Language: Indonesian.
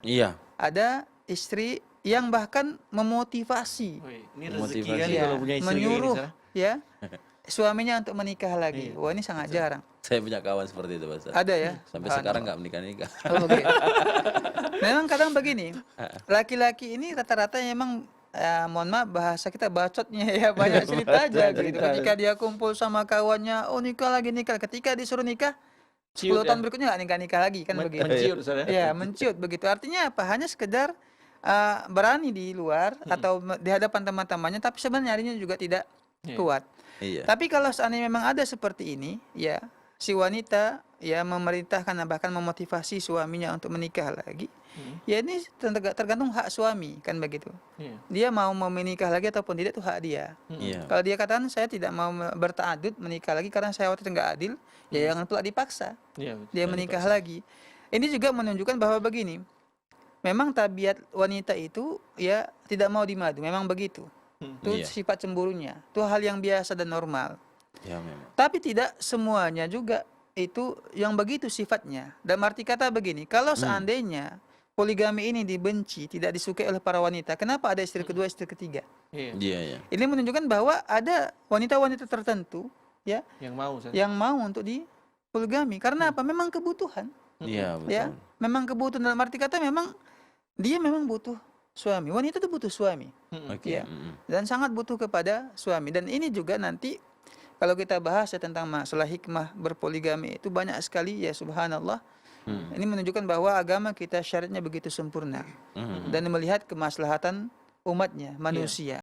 Iya. Ada istri yang bahkan memotivasi, Ini rezeki Motivasi. kan ya, kalau punya istri kayak gini, menyuruh Sarah. ya suaminya untuk menikah lagi. Iya, Wah, ini sangat betul. jarang. Saya punya kawan seperti itu, Pak Ustaz. Ada ya. Sampai sekarang Subhanallah. nggak menikah-nikah. Oh, begitu. Memang kadang begini, laki-laki ini rata-rata memang mohon maaf bahasa kita bacotnya ya, banyak cerita aja Banyak gitu. cerita. Ketika dia kumpul sama kawannya, oh nikah lagi nikah. Ketika disuruh nikah, 10 Ciut tahun ya. berikutnya nggak nikah-nikah lagi kan begitu. Menciut, Sarah. Ya, menciut begitu. Artinya apa? Hanya sekedar berani di luar atau di hadapan teman-temannya, tapi sebenarnya nyarinya juga tidak Iya. kuat. Iya. Tapi kalau seandainya memang ada seperti ini, ya si wanita ya memerintahkan bahkan memotivasi suaminya untuk menikah lagi, ya ini tergantung hak suami kan begitu. Iya. Dia mau menikah lagi ataupun tidak itu hak dia. Iya. Kalau dia katakan saya tidak mau bertaadud menikah lagi karena saya waktu itu nggak adil, ya jangan pula dipaksa Iya, betul. dia menikah lagi. Ini juga menunjukkan bahwa begini, memang tabiat wanita itu ya tidak mau dimadu, memang begitu. Itu Iya. sifat cemburunya, itu hal yang biasa dan normal. Ya memang. Tapi tidak semuanya juga itu yang begitu sifatnya. Dan arti kata begini, kalau seandainya poligami ini dibenci, tidak disukai oleh para wanita, kenapa ada istri kedua, istri ketiga? Iya. Iya, iya. Ini menunjukkan bahwa ada wanita-wanita tertentu ya Yang mau, Sarah. yang mau untuk dipoligami. Karena apa? Memang kebutuhan. Iya, betul. Ya, memang kebutuhan dalam arti kata memang dia memang butuh suami. Wanita itu butuh suami. Oke. Ya. Dan sangat butuh kepada suami. Dan ini juga nanti kalau kita bahas ya tentang masalah hikmah berpoligami itu banyak sekali ya subhanallah. Ini menunjukkan bahwa agama kita syariatnya begitu sempurna dan melihat kemaslahatan umatnya, manusia.